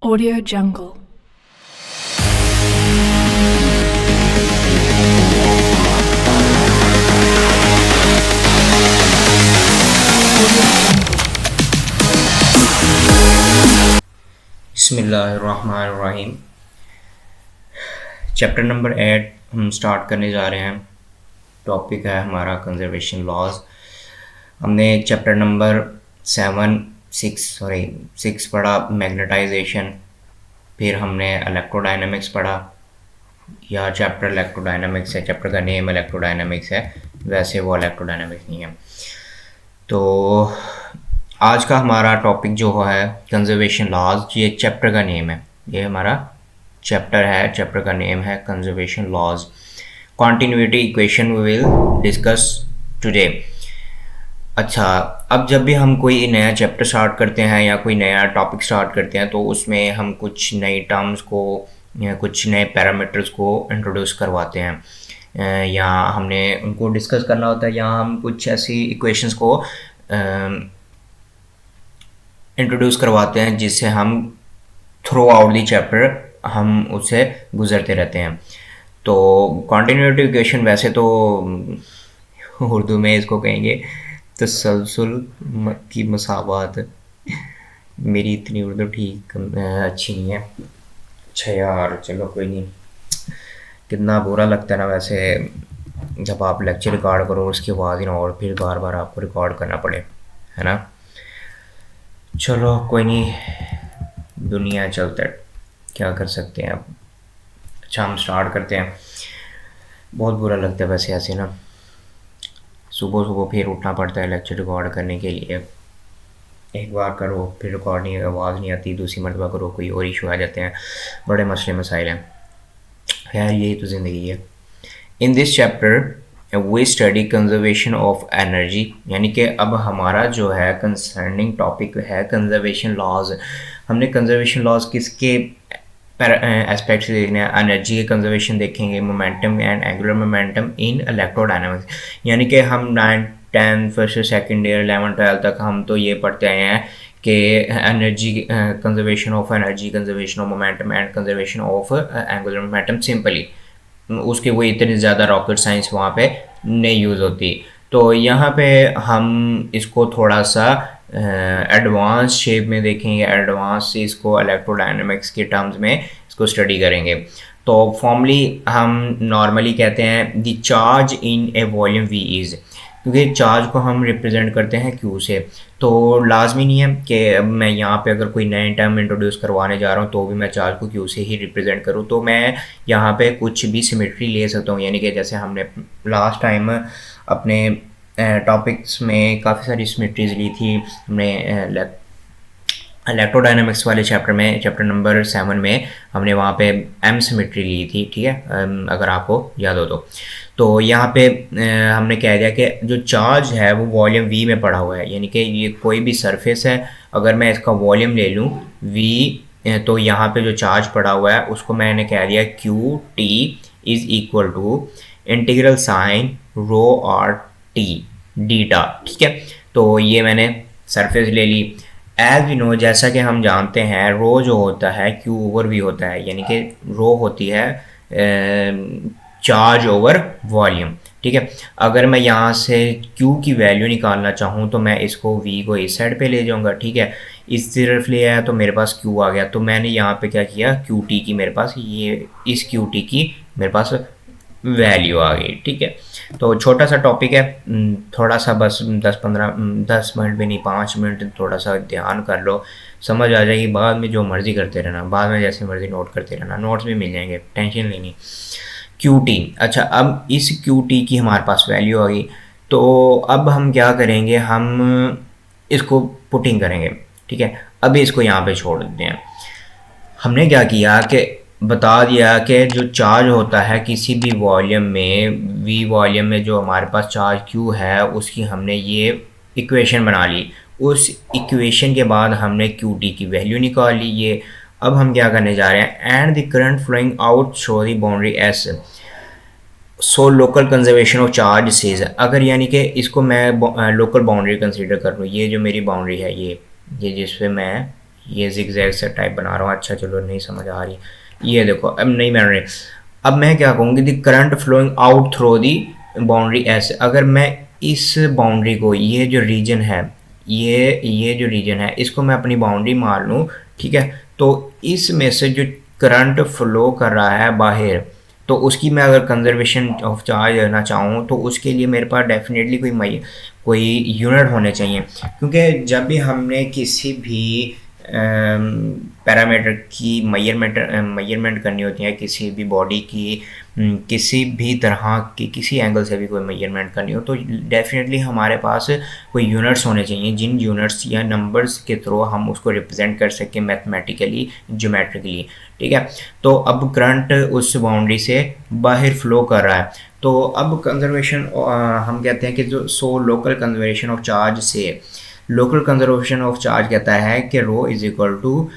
Audio Jungle. बिस्मिल्लाहिर्रहमानिर्रहीम। Chapter number 8 हम start करने जा रहे हैं। टॉपिक है हमारा कंजर्वेशन लॉज। हमने चैप्टर नंबर 6 पढ़ा, मैग्नेटाइजेशन। फिर हमने इलेक्ट्रोडायनामिक्स पढ़ा, या चैप्टर इलेक्ट्रोडायनामिक्स है, चैप्टर का नेम इलेक्ट्रोडायनामिक्स है, वैसे वो इलेक्ट्रोडायनामिक्स नहीं है। तो आज का हमारा टॉपिक जो है कंजर्वेशन लॉज, ये चैप्टर का नेम है, ये हमारा चैप्टर है, चैप्टर का नेम है conservation laws. Continuity equation we will discuss today. अच्छा, अब जब भी हम कोई नया चैप्टर स्टार्ट करते हैं या कोई नया टॉपिक स्टार्ट करते हैं तो उसमें हम कुछ नई टर्म्स को या कुछ नए पैरामीटर्स को इंट्रोड्यूस करवाते हैं, या हमने उनको डिस्कस करना होता है, या हम कुछ ऐसी इक्वेशंस को इंट्रोड्यूस करवाते हैं जिससे हम थ्रू आउट दी चैप्टर हम उससे गुजरते रहते हैं। तो कॉन्टिन्यूटी इक्वेशन वैसे तो उर्दू में इसको कहेंगे तसलसल की मसावत। मेरी इतनी उर्दू ठीक अच्छी नहीं है। अच्छा यार, चलो कोई नहीं। कितना बुरा लगता है ना वैसे जब आप लेक्चर रिकॉर्ड करो उसके बाद ही ना, और फिर बार बार आपको रिकॉर्ड करना पड़े, है ना। चलो कोई नहीं, दुनिया चलता है, क्या कर सकते हैं अब। अच्छा, हम स्टार्ट करते हैं। बहुत बुरा लगता है वैसे ऐसे ना, सुबह सुबह फिर उठना पड़ता है लेक्चर रिकॉर्ड करने के लिए। एक बार करो फिर रिकॉर्ड नहीं, आवाज़ नहीं आती, दूसरी मरतबा करो कोई और इशू आ जाते हैं, बड़े मसले मसाइल हैं। खैर यही तो ज़िंदगी है। In this chapter we study conservation of energy, यानी कि अब हमारा जो है कंसर्निंग टॉपिक है कंजर्वेशन लॉज। हमने कंजर्वेशन लॉज किसके एस्पेक्ट से देखना है? एनर्जी के कंजर्वेशन देखेंगे, momentum and angular momentum in electrodynamics. यानी कि हम 9th 10th first second year 11th 12th तक हम तो ये पढ़ते आए हैं कि energy, conservation of energy, conservation of momentum and conservation of angular momentum simply. उसके वो इतनी ज़्यादा रॉकेट साइंस वहाँ पे नहीं यूज़ होती। तो यहाँ पे हम इसको थोड़ा सा एडवांस शेप में देखेंगे, एडवांस से इसको इलेक्ट्रोडायनामिक्स के टर्म्स में इसको स्टडी करेंगे। तो फॉर्मली हम नॉर्मली कहते हैं the charge in A volume V is, क्योंकि चार्ज को हम रिप्रेजेंट करते हैं क्यू से। तो लाजमी नहीं है कि मैं यहाँ पे अगर कोई नए टर्म इंट्रोड्यूस करवाने जा रहा हूँ तो भी मैं चार्ज को क्यू से ही रिप्रेजेंट करूँ। तो मैं यहाँ पे कुछ भी सिमेट्री ले सकता हूँ, यानी कि जैसे हमने लास्ट टाइम अपने टॉपिक्स में काफ़ी सारी सिमेट्रीज ली थी। हमने इलेक्ट्रोडायनामिक्स वाले चैप्टर में, चैप्टर नंबर 7 में हमने वहाँ पे एम सिमेट्री ली थी, ठीक है, अगर आपको याद हो तो यहाँ पे हमने कह दिया कि जो चार्ज है वो वॉल्यूम वी में पड़ा हुआ है, यानी कि ये कोई भी सरफेस है, अगर मैं इसका वॉल्यूम ले लूँ वी, तो यहाँ पे जो चार्ज पड़ा हुआ है उसको मैंने कह दिया Q T is equal to integral sine rho R T d theta, ठीक है। तो ये मैंने सरफेस ले ली। एज वी नो, जैसा कि हम जानते हैं, रो जो होता है क्यू ओवर वी होता है, यानी कि रो होती है चार्ज ओवर वॉल्यूम, ठीक है। अगर मैं यहाँ से Q की वैल्यू निकालना चाहूँ तो मैं इसको V को इस साइड पे ले जाऊँगा, ठीक है। इस तरफ ले आया तो मेरे पास Q आ गया, तो मैंने यहाँ पे क्या किया, QT की मेरे पास ये, इस QT की मेरे पास वैल्यू आ गई, ठीक है। तो छोटा सा टॉपिक है, थोड़ा सा बस 10 मिनट भी नहीं, 5 मिनट थोड़ा सा ध्यान कर लो, समझ आ जाएगी। बाद में जो मर्ज़ी करते रहना, बाद में जैसे मर्ज़ी नोट करते रहना, नोट्स भी मिल जाएंगे, टेंशन लेनी। QT, अच्छा, अब इस QT की हमारे पास वैल्यू आ गई, तो अब हम क्या करेंगे, हम इसको पुटिंग करेंगे, ठीक है। अभी इसको यहाँ पे छोड़ देते हैं। हमने क्या किया कि बता दिया कि जो चार्ज होता है किसी भी वॉल्यूम में, वी वॉल्यूम में जो हमारे पास चार्ज Q है, उसकी हमने ये इक्वेशन बना ली। उस इक्वेशन के बाद हमने QT की वैल्यू निकाल ली ये। अब हम क्या करने जा रहे हैं, and the current flowing out through the boundaries, so local conservation of charge says. अगर यानी कि इसको मैं लोकल बाउंड्री कंसीडर कर लूँ, ये जो मेरी बाउंड्री है, ये जिस पे मैं ये zigzag से टाइप बना रहा हूँ। अच्छा चलो नहीं समझ आ रही, ये देखो अब नहीं बन रही। अब मैं क्या कहूँगी, the current flowing out through the boundary ऐसे, अगर मैं इस बाउंड्री को, ये जो रीजन है, ये जो रीजन है इसको मैं अपनी बाउंड्री मान लूँ, ठीक है, तो इसमें से जो करंट फ्लो कर रहा है बाहर, तो उसकी मैं अगर कंजर्वेशन ऑफ चार्ज लेना चाहूँ तो उसके लिए मेरे पास डेफिनेटली कोई यूनिट होने चाहिए, क्योंकि जब भी हमने किसी भी पैरामीटर की मेजरमेंट करनी होती है, किसी भी बॉडी की किसी भी तरह की किसी एंगल से भी कोई मेजरमेंट करनी हो, तो डेफिनेटली हमारे पास कोई यूनिट्स होने चाहिए, जिन यूनिट्स या नंबर्स के थ्रू हम उसको रिप्रेजेंट कर सकें मैथमेटिकली, ज्योमेट्रिकली, ठीक है। तो अब करंट उस बाउंड्री से बाहर फ्लो कर रहा है, तो अब कंजर्वेशन हम कहते हैं कि जो लोकल कंजर्वेशन ऑफ चार्ज से, लोकल कंजर्वेशन ऑफ चार्ज कहता है कि rho is equal to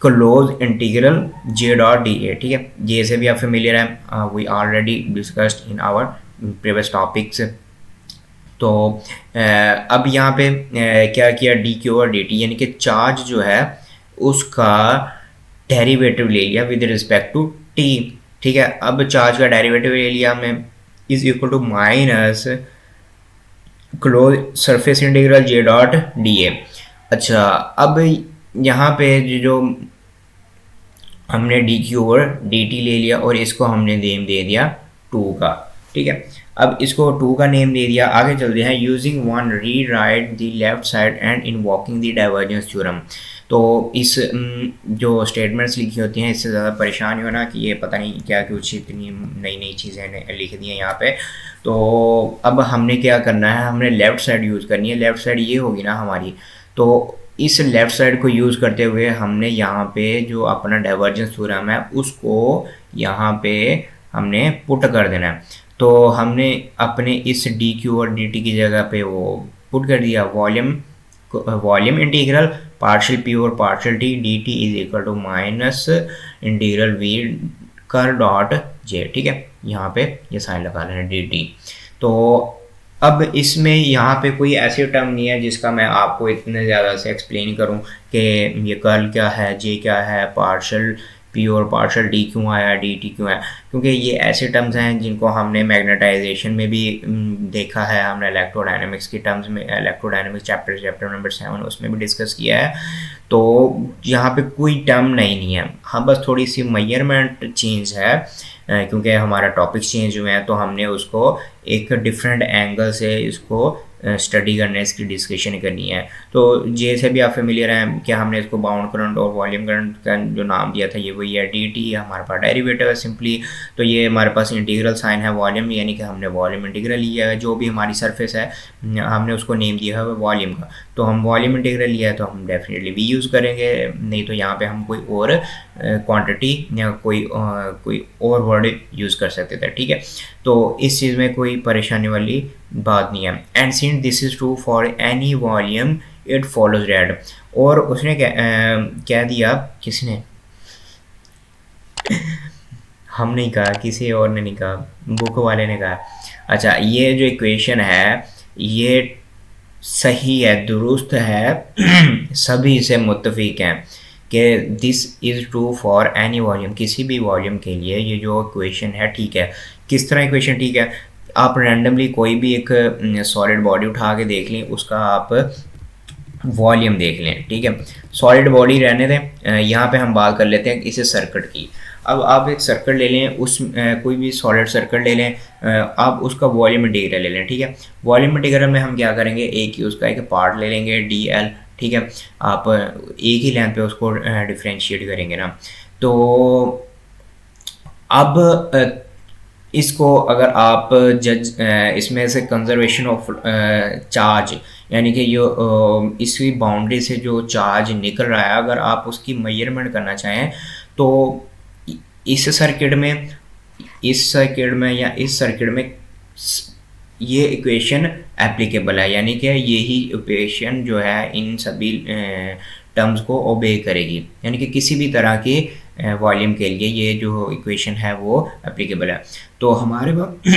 closed integral J dot D A, ठीक है। जे से भी आप फेमिलियर हैं, we already discussed in our previous topics. तो अब यहाँ पे क्या किया, डी क्यू और डी टी, यानी कि चार्ज जो है उसका डेरिवेटिव ले लिया विद रिस्पेक्ट टू टी, ठीक है। अब चार्ज का डेरिवेटिव ले लिया हमने, is equal to minus close surface integral J dot D A. अच्छा, अब यहाँ पे जो हमने डी क्यू और डी टी ले लिया और इसको हमने नेम दे दिया 2 का, ठीक है। अब इसको 2 का नेम दे दिया, आगे चलते हैं। Using one rewrite the left side and invoking the divergence theorem. तो इस जो स्टेटमेंट्स लिखी होती हैं इससे ज़्यादा परेशान होना कि ये पता नहीं क्या कुछ इतनी नई नई चीज़ें लिख दी हैं यहाँ पे। तो अब हमने क्या करना है, हमने लेफ़्ट साइड यूज़ करनी है। लेफ़्ट साइड ये होगी ना हमारी, तो इस लेफ़्ट साइड को यूज़ करते हुए हमने यहाँ पे जो अपना डाइवर्जेंस थ्योरम है उसको यहाँ पे हमने पुट कर देना है। तो हमने अपने इस डी क्यू और डी टी की जगह पे वो पुट कर दिया, वॉल्यूम इंटीग्रल पार्शियल पी और partial T D T is equal to minus integral V कर डॉट जे, ठीक है। यहाँ पे ये साइन लगा लेना डी टी। तो अब इसमें यहाँ पे कोई ऐसी टर्म नहीं है जिसका मैं आपको इतने ज़्यादा से एक्सप्लेन करूँ कि ये कर्ल क्या है, जे क्या है, पार्शियल पी और पार्शियल डी क्यों आया, डी टी क्यों आया, क्योंकि ये ऐसे टर्म्स हैं जिनको हमने मैग्नेटाइजेशन में भी देखा है, हमने इलेक्ट्रोडायनेमिक्स की टर्म्स में, इलेक्ट्रोडायनेमिक्स चैप्टर नंबर 7 उसमें भी डिस्कस किया है। तो यहाँ पे कोई टर्म नहीं है, हाँ बस थोड़ी सी मेजरमेंट चेंज है, क्योंकि हमारा टॉपिक चेंज हुए हैं तो हमने उसको एक डिफरेंट एंगल से इसको स्टडी करने, इसकी डिस्कशन करनी है। तो जे से भी आप फेमिलियर हैं कि हमने इसको बाउंड करंट और वॉल्यूम करंट का जो नाम दिया था ये वही है, डी टी हमारे पास डेरिवेटिव है सिंपली। तो ये हमारे पास इंटीग्रल साइन है वॉल्यूम, यानी कि हमने वॉल्यूम इंटीग्रल लिया है, जो भी हमारी सरफेस है हमने उसको नेम दिया है वॉल्यूम का। तो हम वॉल्यूम इंटीग्रल लिया है तो हम डेफिनेटली वी यूज़ करेंगे, नहीं तो यहाँ पे हम कोई और क्वांटिटी या कोई और वर्ड यूज़ कर सकते थे, ठीक है। तो इस चीज़ में कोई परेशानी वाली बात नहीं है। And since this is true for any volume it follows that. और उसने क्या दिया, किसने हम नहीं कहा, किसी और ने नहीं कहा, बुक वाले ने कहा। अच्छा, ये जो इक्वेशन है ये सही है, दुरुस्त है सभी से मुत्तफिक हैं कि this is true for any volume, किसी भी वॉल्यूम के लिए ये जो इक्वेशन है ठीक है। किस तरह इक्वेशन ठीक है, आप रैंडमली कोई भी एक सॉलिड बॉडी उठा के देख लें, उसका आप वॉल्यूम देख लें, ठीक है। सॉलिड बॉडी रहने दें, यहाँ पे हम बात कर लेते हैं इसे सर्किट की। अब आप एक सर्किट ले लें, उस कोई भी सॉलिड सर्किट ले लें, आप उसका वॉल्यूम इंटीग्रल ले लें, ठीक है। वॉल्यूम इंटीग्रल में हम क्या करेंगे, एक ही उसका एक पार्ट ले लेंगे डी एल, ठीक है। आप एक ही लेंथ पे उसको डिफ्रेंशिएट करेंगे ना। तो अब इसको अगर आप इसमें से कंजर्वेशन ऑफ चार्ज, यानी कि जो इसी बाउंड्री से जो चार्ज निकल रहा है, अगर आप उसकी मेजरमेंट करना चाहें तो इस सर्किट में या इस सर्किट में ये इक्वेशन एप्लीकेबल है, यानी कि यही इक्वेशन जो है इन सभी टर्म्स को ओबे करेगी, यानी कि किसी भी तरह के वॉल्यूम के लिए ये जो इक्वेशन है वो एप्लीकेबल है। तो हमारे पास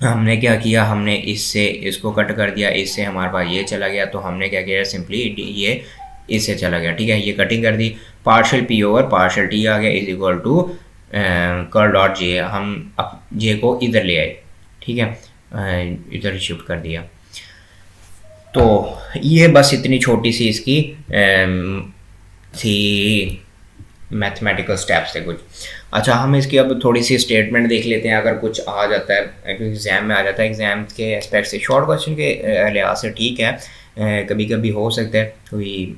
हमने क्या किया, हमने इससे इसको कट कर दिया, इससे हमारे पास ये चला गया, तो हमने क्या किया, सिंपली ये इससे चला गया, ठीक है, ये कटिंग कर दी, partial P over partial T आ गया is equal to curl dot J, हम अब जे को इधर ले आए, ठीक है, इधर शिफ्ट कर दिया। तो ये बस इतनी छोटी सी इसकी थी मैथमेटिकल स्टेप्स थे कुछ। अच्छा, हम इसकी अब थोड़ी सी स्टेटमेंट देख लेते हैं, अगर कुछ आ जाता है, एग्ज़ाम में आ जाता है, एग्ज़ाम के एस्पेक्ट से शॉर्ट क्वेश्चन के लिहाज से ठीक है, कभी कभी हो सकता है कोई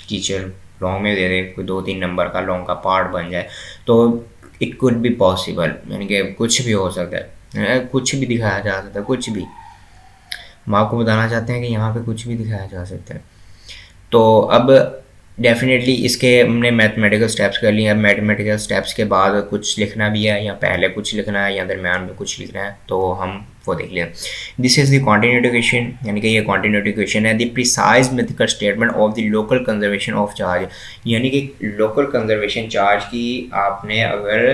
टीचर लॉन्ग में दे दे, कोई 2-3 नंबर का लॉन्ग का पार्ट बन जाए, तो इट कुड बी पॉसिबल, यानी कि कुछ भी हो सकता है, कुछ भी दिखाया जा सकता है, कुछ भी हम आपको बताना चाहते हैं कि यहाँ पे कुछ भी दिखाया जा सकता है। तो अब डेफिनेटली इसके हमने मैथमेटिकल स्टेप्स कर लिए, अब मैथमेटिकल स्टेप्स के बाद कुछ लिखना भी है, या पहले कुछ लिखना है, या दरमियान में कुछ लिखना है, तो हम वो देख लें। This is the continuity equation, यानी कि ये कॉन्टिन्यूटी इक्वेशन है, the precise mathematical statement of the local conservation of charge, यानी कि लोकल कंजर्वेशन चार्ज की आपने अगर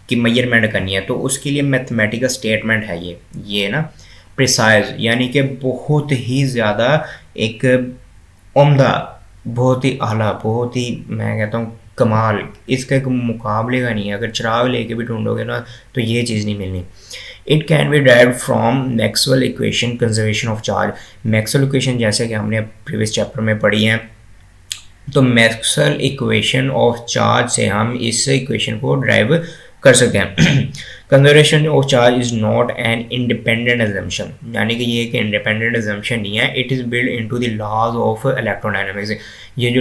की मेजरमेंट करनी है तो उसके लिए मैथमेटिकल स्टेटमेंट है ये ना प्रिसाइज, यानी कि बहुत ही ज़्यादा एक उम्दा, बहुत ही आला, बहुत ही, मैं कहता हूँ कमाल, इसका एक मुकाबले का नहीं है, अगर चिराग लेके भी ढूंढोगे ना तो ये चीज़ नहीं मिलनी। It can be derived from Maxwell equation conservation of charge, Maxwell equation जैसे कि हमने प्रीवियस चैप्टर में पढ़ी हैं, तो मैक्सवेल इक्वेशन ऑफ चार्ज से हम इस इक्वेशन को ड्राइव कर सकते हैं। Conservation of charge is not an independent assumption, यानी कि ये एक इंडिपेंडेंट एजम्पशन नहीं है, it is build into the laws of electrodynamics. ये जो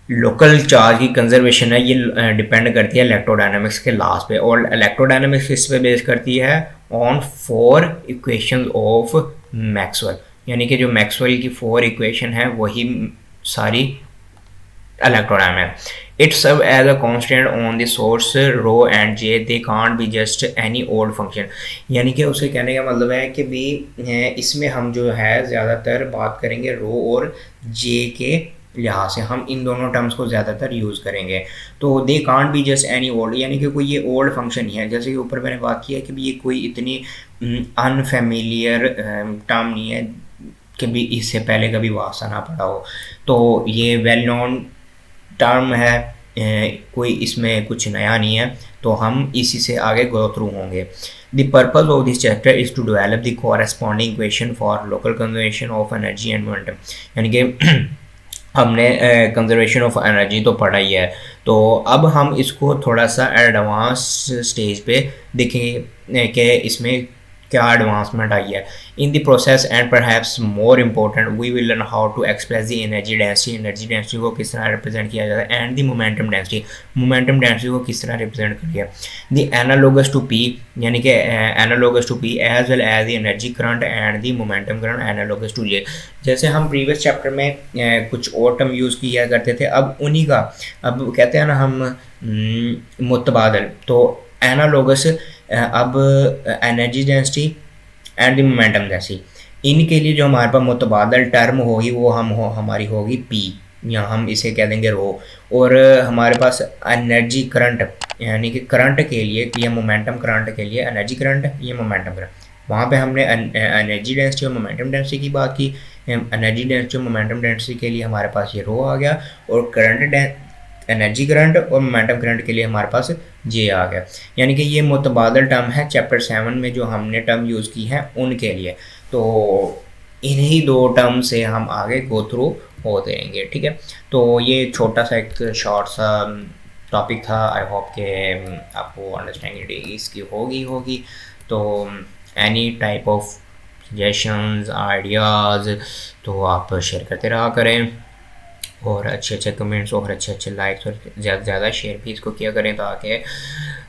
लोकल चार्ज की कंजर्वेशन है ये डिपेंड करती है इलेक्ट्रोडायनामिक्स के लॉज पे, और इलेक्ट्रोडायनामिक्स किस पे बेस करती है, ऑन 4 इक्वेशंस ऑफ मैक्सवेल, यानी कि जो मैक्सवेल की 4 इक्वेशन है वही सारी electrodynamics. It serve as a constant on the source rho and j, they can't be just any odd function, यानी कि उसे कहने का मतलब है कि भी इसमें हम जो है ज़्यादातर बात करेंगे रो और जे के लिहाज से, हम इन दोनों टर्म्स को ज़्यादातर यूज़ करेंगे। तो they can't be just any old, यानी कि कोई ये ओल्ड फंक्शन ही है, जैसे कि ऊपर मैंने बात की है कि भी ये कोई इतनी अनफेमिलियर टर्म नहीं है कि भी इससे पहले कभी वास्ता ना पड़ा हो, तो ये वेल नोन टर्म है, कोई इसमें कुछ नया नहीं है, तो हम इसी से आगे गो थ्रू होंगे। The purpose of this chapter is to develop the corresponding equation for local conservation of energy and momentum, यानी कि हमने कंजर्वेशन ऑफ एनर्जी तो पढ़ा ही है, तो अब हम इसको थोड़ा सा एडवांस स्टेज पे देखेंगे कि इसमें क्या एडवांसमेंट आई है in the process, and perhaps more important we will learn how to express the energy density को किस तरह रिप्रेजेंट किया जाता है, एंड द मोमेंटम डेंसिटी को किस तरह रिप्रेजेंट किया, द एनालोगस टू पी, यानी कि analogous to P as well as the energy current and the momentum current analogous to J. जैसे हम प्रीवियस चैप्टर में कुछ और टर्म यूज़ किया करते थे, अब उन्हीं का अब कहते हैं ना हम मुतबादल, तो एनालोगस अब energy density and the momentum density, इनके लिए जो हमारे पास मुतबादल टर्म होगी वो हमारी होगी पी, या हम इसे कह देंगे रो, और हमारे पास एनर्जी करंट, यानी कि करंट के लिए या मोमेंटम करंट के लिए एनर्जी करंट या मोमेंटम करंट, वहाँ पे हमने एनर्जी डेंसिटी और मोमेंटम डेंसिटी की बात की। एनर्जी डेंसिटी और मोमेंटम डेंसिटी के लिए हमारे पास ये रो आ गया, और एनर्जी करंट और मोमेंटम करंट के लिए हमारे पास जे आ गया, यानी कि ये मुतबादल टर्म है चैप्टर 7 में जो हमने टर्म यूज़ की है उनके लिए। तो इन्हीं 2 टर्म से हम आगे गो थ्रू होते रहेंगे, ठीक है। तो ये छोटा सा एक शॉर्ट सा टॉपिक था, आई होप कि आपको अंडरस्टैंडिंग इसकी होगी। तो any type of suggestions ideas तो आप शेयर करते रहा करें, और अच्छे कमेंट्स और अच्छे लाइक्स और ज़्यादा से ज़्यादा शेयर भी इसको किया करें ताकि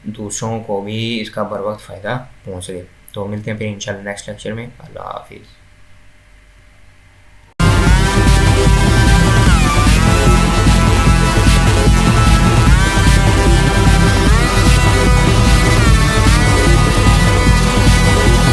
दूसरों को भी इसका बर वक्त फ़ायदा पहुँच सके। तो मिलते हैं फिर इंशाल्लाह नेक्स्ट लेक्चर में। अल्लाह हाफिज़।